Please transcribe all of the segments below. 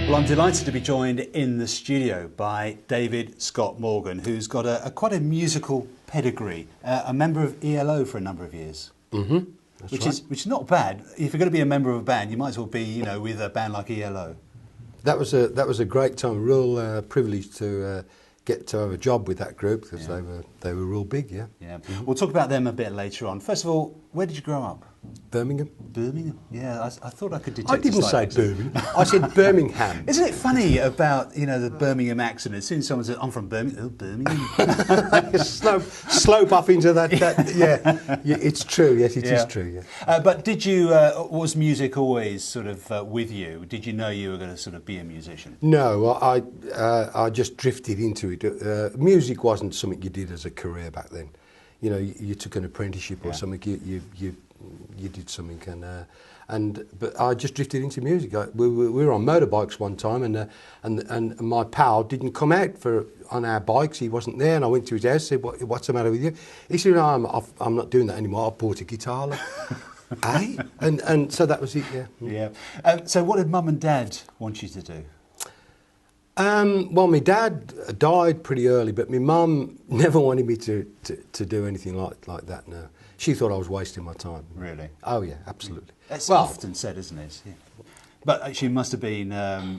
Well, I'm delighted to be joined in the studio by David ScottMorgan, who's got quite a musical pedigree, a member of ELO for a number of years. Mm-hmm. Which is not bad. If you're going to be a member of a band, you might as well be, you know, with a band like ELO. That was a great time, real privilege to get to have a job with that group because they were real big, yeah. Yeah. Mm-hmm. We'll talk about them a bit later on. First of all, where did you grow up? Birmingham. Birmingham? Yeah, I thought I could detect. I didn't say Birmingham. I said Birmingham. Isn't it funny about, you know, the Birmingham accent? As soon as someone says, "I'm from Birmingham," oh, Birmingham. slope up into that. Yeah, it's true. Yes, it is true. Yeah. But did you? Was music always sort of with you? Did you know you were going to sort of be a musician? No, I just drifted into it. Music wasn't something you did as a career back then. You know, you took an apprenticeship or something. You did something, but I just drifted into music. We were on motorbikes one time, and my pal didn't come out on our bikes. He wasn't there, and I went to his house. Said, "What's the matter with you?" He said, "No, I'm not doing that anymore. I bought a guitar." Eh? And so that was it. Yeah. Yeah. So what did Mum and Dad want you to do? Well, my dad died pretty early, but my mum never wanted me to do anything like that. No. She thought I was wasting my time. Really? Oh yeah, absolutely. That's often said, isn't it? Yeah. But she must have been,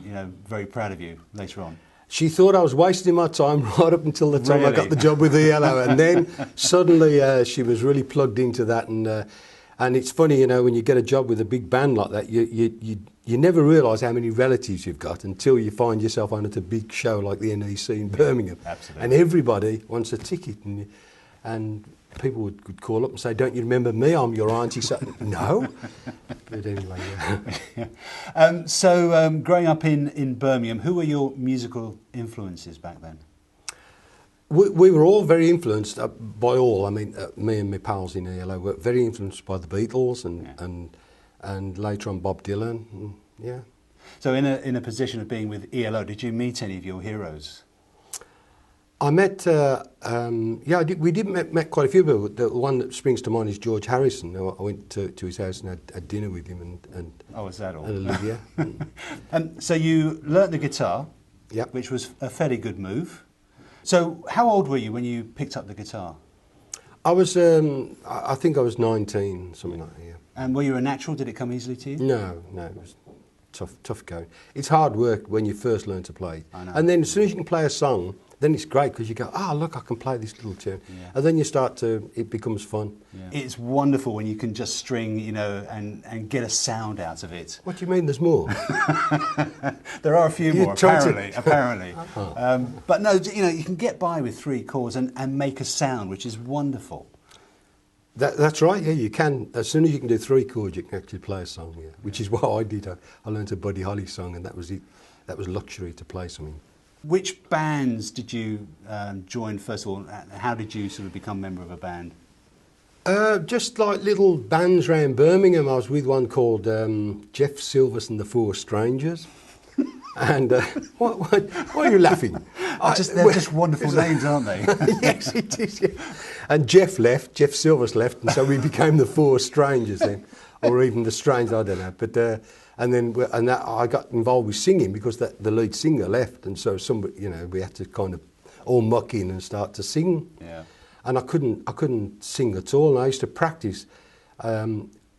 you know, very proud of you later on. She thought I was wasting my time right up until the time I got the job with ELO, and then suddenly she was really plugged into that. And it's funny, you know, when you get a job with a big band like that, you never realise how many relatives you've got until you find yourself on at a big show like the NEC in Birmingham. Absolutely. And everybody wants a ticket, and people would call up and say, "Don't you remember me? I'm your auntie." So, no. But anyway, yeah. So growing up in Birmingham, who were your musical influences back then? We were all very influenced by all. I mean, me and my pals in ELO were very influenced by the Beatles and later on Bob Dylan. Yeah. So in a position of being with ELO, did you meet any of your heroes? I met, we did met quite a few people. The one that springs to mind is George Harrison. I went to his house and had dinner with him and oh, is that all? And Olivia. So you learnt the guitar, which was a fairly good move. So how old were you when you picked up the guitar? I was, I think I was 19, something like that, yeah. And were you a natural? Did it come easily to you? No, it was tough going. It's hard work when you first learn to play. I know. And then as soon as you can play a song, then it's great because you go, look, I can play this little tune. Yeah. And then you start it becomes fun. Yeah. It's wonderful when you can just string, you know, and get a sound out of it. What do you mean there's more? There are a few more, apparently. But no, you know, you can get by with 3 chords and make a sound, which is wonderful. That's right, yeah, you can. As soon as you can do 3 chords, you can actually play a song, which is what I did. I learned a Buddy Holly song, and that was it. That was luxury to play something. Which bands did you join first of all? How did you sort of become a member of a band? Just like little bands around Birmingham. I was with one called Jeff Silvers and the Four Strangers. And why are you laughing? They're just wonderful names, aren't they? Yes, it is. Yeah. And Jeff Silvers left, and so we became the Four Strangers then, or even the Strange, I don't know. But I got involved with singing because the lead singer left, and so we had to kind of all muck in and start to sing. Yeah. And I couldn't sing at all. And I used to practice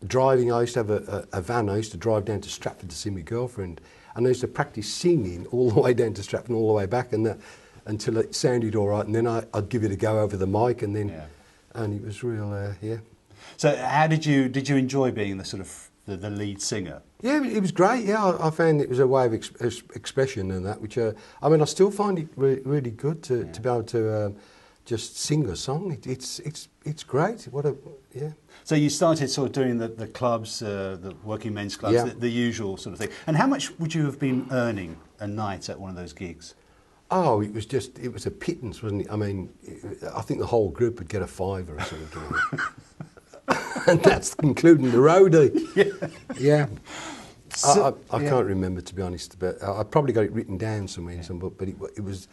driving. I used to have a van. I used to drive down to Stratford to see my girlfriend. And I used to practice singing all the way down to Stratford and all the way back, until it sounded all right. And then I'd give it a go over the mic, and it was real, yeah. So how did you enjoy being the sort of the lead singer? Yeah, it was great. Yeah, I found it was a way of expression and that, which I mean, I still find it really good to be able to just sing a song. It's great. Yeah. So you started sort of doing the clubs, the working men's clubs, the usual sort of thing. And how much would you have been earning a night at one of those gigs? Oh, it was a pittance, wasn't it? I mean, I think the whole group would get a £5 or something. And that's including the roadie. Yeah. So, I can't remember, to be honest, but I probably got it written down somewhere in some book, but it was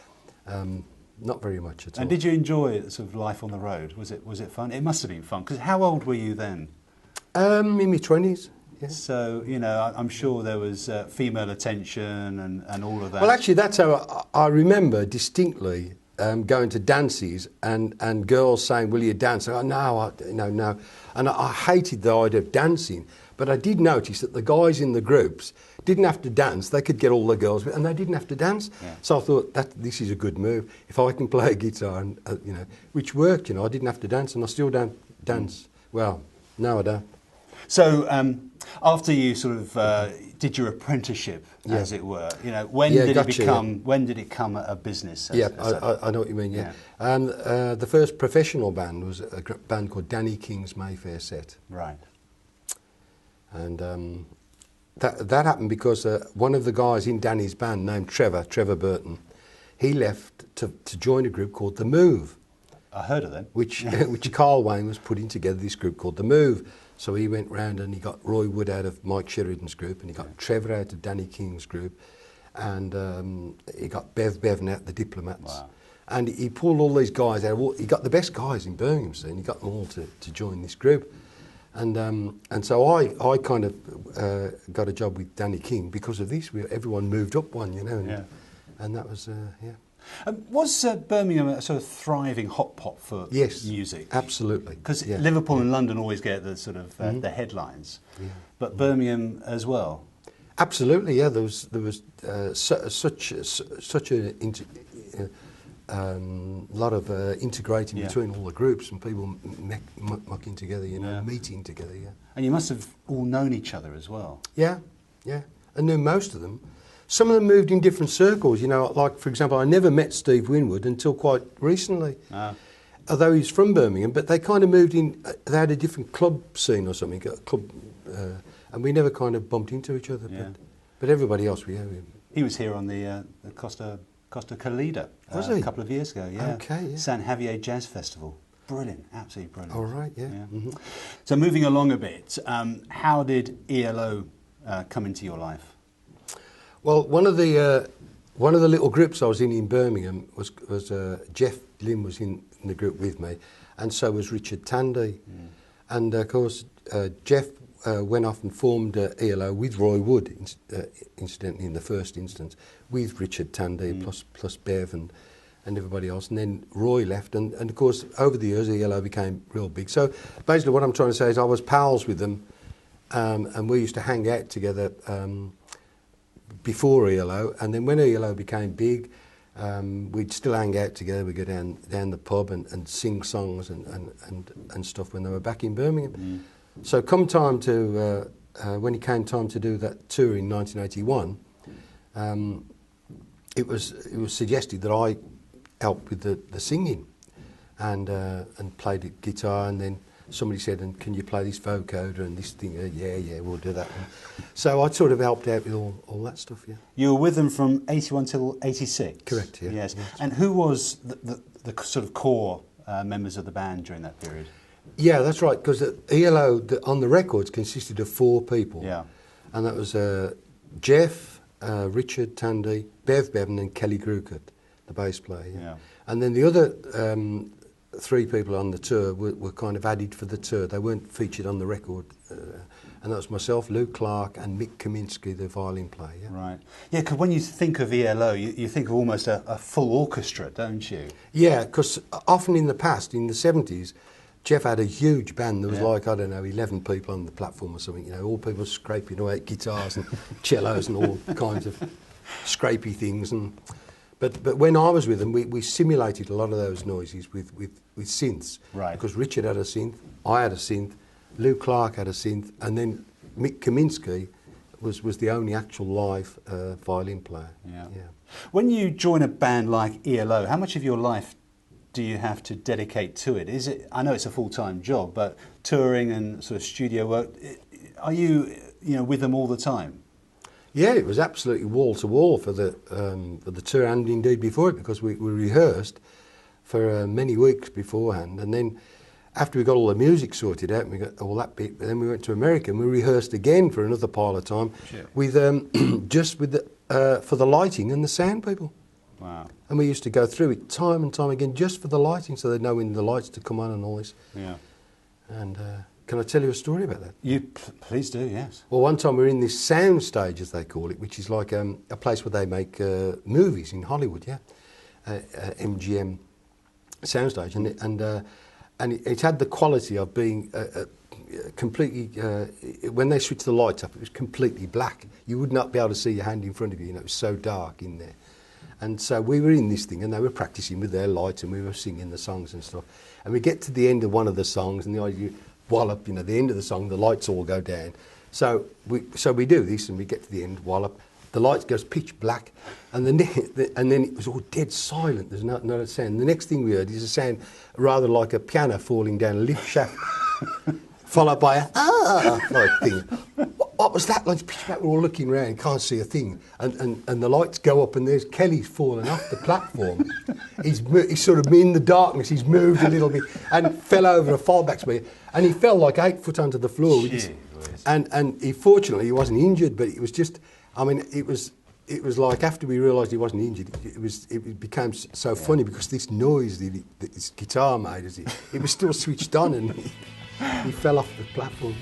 not very much at all. And did you enjoy sort of life on the road? Was it fun? It must have been fun, because how old were you then? In my 20s. yeah. So, you know, I'm sure there was female attention and all of that. Well, actually, that's how I remember distinctly going to dances and girls saying, "Will you dance?" I go, "No, no." And I hated the idea of dancing, but I did notice that the guys in the groups didn't have to dance. They could get all the girls, and they didn't have to dance. Yeah. So I thought this is a good move. If I can play a guitar, and you know, which worked. You know, I didn't have to dance, and I still don't dance. Well, no, I don't. So after you sort of did your apprenticeship, as it were, you know, when did it become a business? I know what you mean. Yeah, and the first professional band was a band called Danny King's Mayfair Set. Right. And that happened because one of the guys in Danny's band, named Trevor Burton, he left to join a group called The Move. I heard of them. Which Carl Wayne was putting together this group called The Move. So he went round and he got Roy Wood out of Mike Sheridan's group, and he got Trevor out of Danny King's group, and he got Bevan out, the Diplomats. Wow. And he pulled all these guys out. He got the best guys in Birmingham, and he got them all to join this group. And so I kind of got a job with Danny King because of this. Everyone moved up one, you know, and that was, yeah. Was Birmingham a sort of thriving hot pot for music? Absolutely. Because Liverpool and London always get the sort of the headlines, but Birmingham as well. Absolutely, yeah. There was such a lot of integrating between all the groups and people mucking together, you know, meeting together. Yeah. And you must have all known each other as well. Yeah, yeah. I knew most of them. Some of them moved in different circles, you know, like, for example, I never met Steve Winwood until quite recently. Although he's from Birmingham, but they kind of moved in, they had a different club scene or something, and we never kind of bumped into each other. But everybody else, He was here on the Costa Calida a couple of years ago, Okay, yeah. San Javier Jazz Festival. Brilliant, absolutely brilliant. All right, yeah. Mm-hmm. So moving along a bit, how did ELO come into your life? Well, one of the little groups I was in Birmingham was Jeff Lynn was in the group with me, and so was Richard Tandy. And of course, Jeff went off and formed ELO with Roy Wood, incidentally in the first instance, with Richard Tandy plus Bev and everybody else. And then Roy left, and of course, over the years, ELO became real big. So basically what I'm trying to say is I was pals with them, and we used to hang out together before ELO, and then when ELO became big, we'd still hang out together. We'd go down the pub and sing songs and stuff when they were back in Birmingham. So come time to, when it came time to do that tour in 1981, it was suggested that I help with the singing and played the guitar, and then somebody said, "And can you play this vocoder and this thing?" Yeah, we'll do that. So I sort of helped out with all that stuff, yeah. You were with them from 81 till 86? Correct, yeah. Yes. And who was the sort of core members of the band during that period? Yeah, that's right, because ELO on the records consisted of 4 people. Yeah. And that was Jeff, Richard Tandy, Bevan and Kelly Grukert, the bass player. Yeah. And then the other 3 people on the tour were kind of added for the tour. They weren't featured on the record. And that was myself, Lou Clark and Mick Kaminsky, the violin player. Yeah? Right. Yeah, because when you think of ELO, you think of almost a full orchestra, don't you? Yeah, because often in the past, in the 70s, Jeff had a huge band. There was like, I don't know, 11 people on the platform or something, you know, all people scraping away at guitars and cellos and all kinds of scrapey things. But when I was with them, we simulated a lot of those noises with synths. Right. Because Richard had a synth, I had a synth, Lou Clark had a synth, and then Mick Kaminsky was the only actual live violin player. Yeah. When you join a band like ELO, how much of your life do you have to dedicate to it? Is it? I know it's a full-time job, but touring and sort of studio work, are you with them all the time? Yeah, it was absolutely wall to wall for the tour, and indeed before it, because we rehearsed for many weeks beforehand, and then after we got all the music sorted out and we got all that bit, then we went to America and we rehearsed again for another pile of time with just with for the lighting and the sound people. Wow. And we used to go through it time and time again just for the lighting, so they'd know when the lights to come on and all this. Yeah. And Can I tell you a story about that? Please do, yes. Well, one time we were in this sound stage, as they call it, which is like a place where they make movies in Hollywood, yeah, MGM soundstage, and it had the quality of being completely. When they switched the lights up, it was completely black. You would not be able to see your hand in front of you. You know, it was so dark in there. And so we were in this thing, and they were practicing with their lights, and we were singing the songs and stuff. And we get to the end of one of the songs, and the idea, wallop, you know, the end of the song, the lights all go down. So we do this, and we get to the end, wallop, the lights goes pitch black, and then it was all dead silent. There's not a sound. The next thing we heard is a sound rather like a piano falling down a lift shaft, followed by a like thing. What was that? Like pitch black. We're all looking around, can't see a thing, and the lights go up, and there's Kelly's fallen off the platform. He's sort of in the darkness. He's moved a little bit and fell over a fallback speed, and he fell like 8 foot onto the floor. And fortunately he wasn't injured, but it was just. I mean, it was like after we realised he wasn't injured, it became so funny because this noise that his guitar made, it was still switched on, and he fell off the platform.